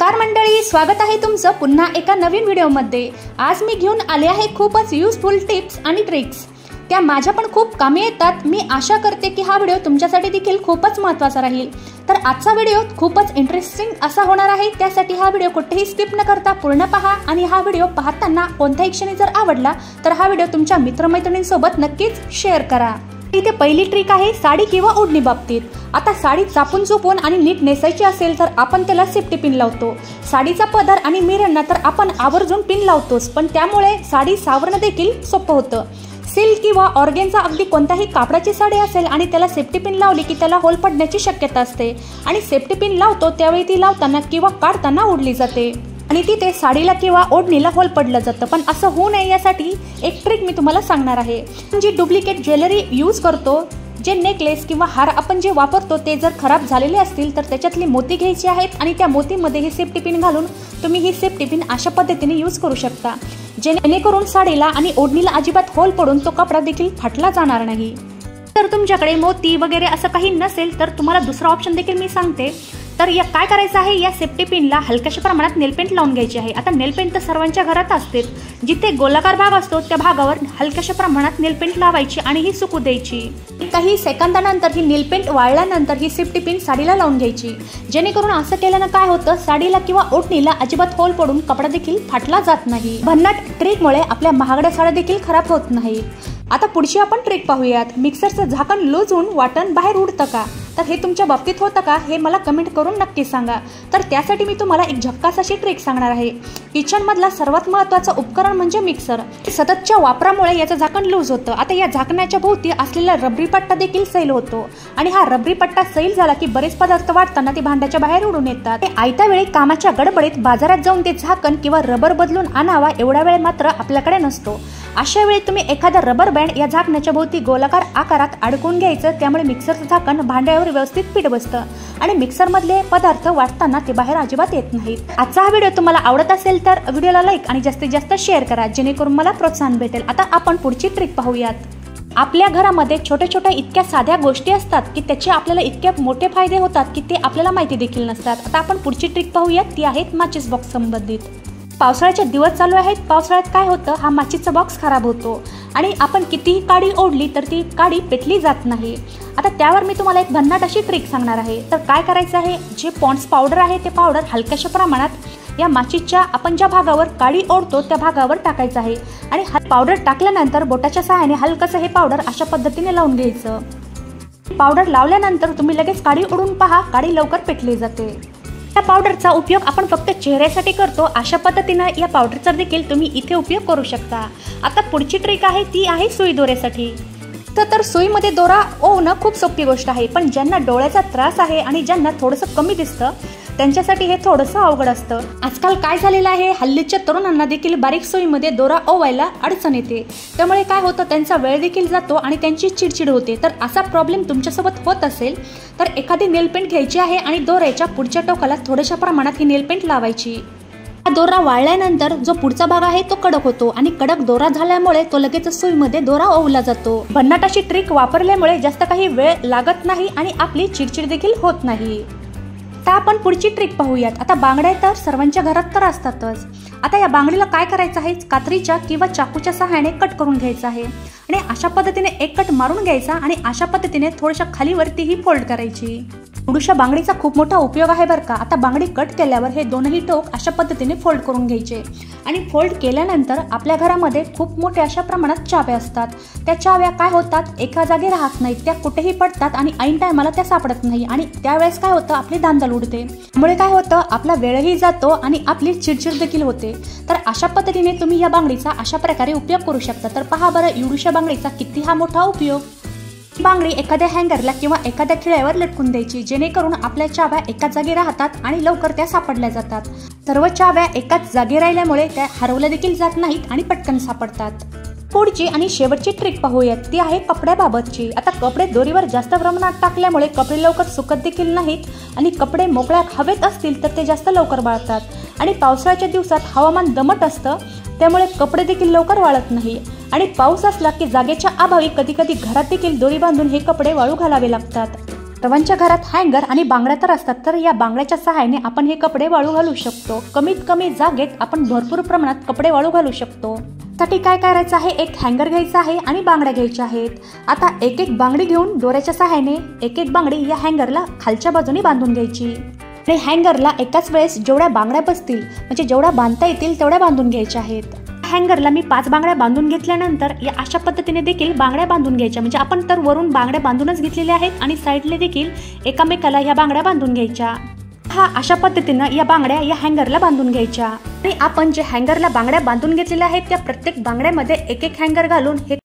नमस्कार मंडळी, स्वागत आहे तुमचं पुन्हा एका नवीन व्हिडिओमध्ये। आज मी घेऊन आले आहे खूपच युजफुल टिप्स आणि ट्रिक्स। त्या माझ्या पण खूप कामी येतात। मी आशा करते की हा व्हिडिओ तुमच्यासाठी देखील खूपच महत्त्वाचा राहील। तर आजचा व्हिडिओ खूपच इंटरेस्टिंग असा होणार आहे, त्यासाठी हा व्हिडिओ कुठेही स्किप न करता पूर्ण पहा। आणि हा व्हिडिओ पाहताना कोणत्याही क्षणी जर आवडला तर हा व्हिडिओ तुमच्या मित्रमैत्रिणींसोबत नक्कीच शेअर करा। इथे पहिली ट्रिक आहे साडी किंवा ओढणी बाबतीत। आता साडी चापून चुपून आणि नीट नेसायची असेल तर आपण त्याला सेफ्टी पिन लावतो। साडीचा पदर आणि मिऱ्यांना तर आपण आवर्जून पिन लावतोच, पण त्यामुळे साडी सावरणं देखील सोपं होतं। सिल्क किंवा ऑर्गेन्झा अगदी कोणत्याही कापडाची साडी असेल आणि त्याला सेफ्टी पिन लावली की त्याला होल पडण्याची शक्यता असते, आणि सेफ्टी पिन लावतो त्यावेळी ती लावताना किंवा काढताना उडली जाते आणि तिथे साडीला किंवा ओढणीला होल पडलं जातं। पण असं होऊ नये यासाठी एक ट्रिक मी तुम्हाला सांगणार आहे। जी डुप्लिकेट ज्वेलरी यूज करतो, जे नेकलेस किंवा हार आपण जे वापरतो ते जर खराब झालेले असतील तर त्याच्यातली मोती घ्यायची आहेत आणि त्या मोतीमध्ये ही सेफ्टी पिन घालून तुम्ही ही सेफ्टी पिन अशा पद्धतीने यूज करू शकता, जेणेकरून साडीला आणि ओढणीला अजिबात होल पडून तो कपडा देखील फाटला जाणार नाही। तर तुमच्याकडे मोती वगैरे असं काही नसेल तर तुम्हाला दुसरा ऑप्शन देखील मी सांगते। तर या काय करायचं आहे, या सेफ्टी पिनला हलक्याशा प्रमाणात नेलपेंट लावून घ्यायची आहे। आता नेलपेंट तर सर्वांच्या घरात असते, जिथे गोलाकार भाग असतो त्या भागावर हलक्याशा प्रमाणात नेलपेंट लावायची आणि ही सुकू द्यायची। काही सेकंदानंतर ही नेलपेंट वाळल्यानंतर ही सेफ्टी पिन साडीला लावून घ्यायची, जेणेकरून असं केल्यानं काय होतं, साडीला किंवा ओढणीला अजिबात होल पडून कपडा देखील फाटला जात नाही। भन्नाट ट्रिकमुळे आपल्या महागड्या साड्या देखील खराब होत नाही। आता पुढची आपण ट्रिक पाहूयात। मिक्सरचं झाकण लूज होऊन वाटण बाहेर उडतं का? तर हे तुमच्या बाबतीत होतं का हे मला कमेंट करून नक्की सांगा। तर त्यासाठी मी तुम्हाला एक झक्कास अशी ट्रिक सांगणार आहे। किचन मधला सर्वात महत्त्वाचं उपकरण म्हणजे मिक्सर। सततच्या वापरामुळे याचं झाकण लूज होतं। आता या झाकणाच्या भोवती असलेला रबरी पट्टा देखील सैल होतो, आणि हा रबरी पट्टा सैल झाला की बरेच पदार्थ वाटताना ते भांड्याच्या बाहेर उडून येतात। आयत्या वेळी कामाच्या गडबडीत बाजारात जाऊन ते झाकण किंवा रबर बदलून आणावा एवढा वेळ मात्र आपल्याकडे नसतो। अशा वेळी तुम्ही एखादा रबर बँड या झाकणाच्या भोवती गोलाकार आकारात अडकवून घ्यायचं, त्यामुळे मिक्सरचं झाकण भांड्यावर व्यवस्थित फिट बसतं आणि मिक्सर मधले पदार्थ वाटताना ते बाहेर अजिबात येत नाहीत। आजचा हा व्हिडिओ तुम्हाला आवडत असेल तर व्हिडिओला लाईक आणि जास्तीत जास्त शेअर करा, जेणेकरून मला प्रोत्साहन भेटेल। आता आपण पुढची ट्रिक पाहूयात। आपल्या घरामध्ये छोट्या छोट्या इतक्या साध्या गोष्टी असतात की त्याचे आपल्याला इतके मोठे फायदे होतात की ते आपल्याला माहिती देखील नसतात। आता आपण पुढची ट्रिक पाहूयात, ती आहे माचीस बॉक्स संबंधित। पावसाळ्याचे दिवस चालू आहेत। पावसाळ्यात काय होतं, हा माचीचा बॉक्स खराब होतो आणि आपण कितीही काडी ओढली तर ती काडी पेटली जात नाही। आता त्यावर मी तुम्हाला एक भन्नाट अशी ट्रिक सांगणार आहे। तर काय करायचं आहे, जे पॉन्ड्स पावडर आहे ते पावडर हलक्याशा प्रमाणात या माचीच्या आपण ज्या भागावर काडी ओढतो त्या भागावर टाकायचं आहे, आणि पावडर टाकल्यानंतर बोटाच्या सहाय्याने हलकंसं हे पावडर अशा पद्धतीने लावून घ्यायचं। पावडर लावल्यानंतर तुम्ही लगेच काडी ओढून पहा, काडी लवकर पेटली जाते। या पावडरचा उपयोग आपण फक्त चेहऱ्यासाठी करतो, अशा पद्धतीने या पावडरचा देखील तुम्ही इथे उपयोग करू शकता। आता पुढची ट्रिक आहे, ती आहे सुई दोऱ्यासाठी। तर सुईमध्ये दोरा ओवणं खूप सोपी गोष्ट आहे, पण ज्यांना डोळ्याचा त्रास आहे आणि ज्यांना थोडंसं कमी दिसतं त्यांच्यासाठी हे थोडंसं अवघड असतं। आजकाल काय झालेलं आहे, हल्लीच्या तरुणांना देखील बारीक सुईमध्ये दोरा ओवायला अडचण येते, त्यामुळे काय होतं, त्यांचा वेळ देखील जातो आणि त्यांची चिडचिड होते। तर असा प्रॉब्लेम तुमच्यासोबत होत असेल तर एखादी नेलपेंट घ्यायची आहे आणि दोऱ्याच्या पुढच्या टोकाला थोड्याशा प्रमाणात ही नेलपेंट लावायची। हा दोरा वाळल्यानंतर जो पुढचा भाग आहे तो कडक होतो, आणि कडक दोरा झाल्यामुळे तो लगेच सुईमध्ये दोरा ओवला जातो। भन्नाट अशी ट्रिक वापरल्यामुळे जास्त काही वेळ लागत नाही आणि आपली चिडचिड देखील होत नाही। आता आपण पुढची ट्रिक पाहूयात। आता बांगड्या तर सर्वांच्या घरात तर असतातच। आता या बांगडीला काय करायचं आहे, कात्रीच्या किंवा चाकूच्या सहाय्याने कट करून घ्यायचं आहे, आणि अशा पद्धतीने एक कट मारून घ्यायचा आणि अशा पद्धतीने थोड्याशा खालीवरती ही फोल्ड करायची। थोड्याशा बांगडीचा खूप मोठा उपयोग आहे बरं का। आता बांगडी कट केल्यावर हे दोनही टोक अशा पद्धतीने फोल्ड करून घ्यायचे, आणि फोल्ड केल्यानंतर आपल्या घरामध्ये खूप मोठ्या अशा प्रमाणात चाव्या असतात। त्या चाव्या काय होतात, एका जागी राहत नाहीत, त्या कुठेही पडतात आणि ऐन टायमाला त्या सापडत नाही, आणि त्यावेळेस काय होतं, आपली धांदल उडते। त्यामुळे काय होतं, आपला वेळही जातो आणि आपली चिडचिड देखील होते। तर अशा पद्धतीने तुम्ही या बांगडीचा अशा प्रकारे उपयोग करू शकता। तर पहा बरं, एवढ्याशा बांगडीचा किती हा मोठा उपयोग। बांगडी एखाद्या हँगरला किंवा एखाद्या खिळ्यावर लटकून द्यायची, जेणेकरून आपल्या चाव्या एकाच जागी राहतात आणि लवकर त्या सापडल्या जातात। सर्व चाव्या एकाच जागी राहिल्यामुळे त्या हरवल्या देखील जात नाहीत आणि पटकन सापडतात। पुढची आणि शेवटची ट्रिक पाहूयात, ती आहे कपड्याबाबतची। आता कपडे दोरीवर जास्त प्रमाणात टाकल्यामुळे कपडे लवकर सुकत देखील नाहीत, आणि कपडे मोकळ्या हवेत असतील तर ते जास्त लवकर वाळतात, आणि पावसाळ्याच्या दिवसात हवामान दमट असतं, त्यामुळे कपडे देखील लवकर वाळत नाही, आणि पाऊस असला की जागेच्या अभावी कधी कधी घरात देखील दोरी बांधून हे कपडे वाळू घालावे लागतात। सर्वांच्या घरात हँगर आणि बांगड्या तर असतात, तर या बांगड्याच्या सहाय्याने आपण हे कपडे वाळू घालू शकतो. कमीत कमी जागेत आपण भरपूर प्रमाणात कपडे वाळू घालू शकतो. त्यासाठी काय करायचं आहे, एक हँगर घ्यायचा आहे आणि बांगड्या घ्यायच्या आहेत. आता एक एक बांगडी घेऊन दोऱ्याच्या सहाय्याने एक एक बांगडी या हँगरला खालच्या बाजूने बांधून घ्यायची आणि हँगरला एकाच वेळेस जेवढ्या बांगड्या बसतील म्हणजे जेवढ्या बांधता येतील तेवढ्या बांधून घ्यायच्या आहेत. हँगरला मी 5 बांगड्या बांधून घेतल्यानंतर या अशा पद्धतीने देखील बांगड्या बांधून घ्यायच्या. म्हणजे आपण तर वरून बांगड्या बांधूनच घेतलेल्या आहेत आणि साईडला देखील एकामेकाला या बांगड्या बांधून घ्यायच्या. अशा पद्धतीनं या बांगड्या या हँगरला बांधून घ्यायच्या आणि आपण जे हँगरला बांगड्या बांधून घेतलेल्या आहेत त्या प्रत्येक बांगड्यामध्ये एक एक हँगर घालून हे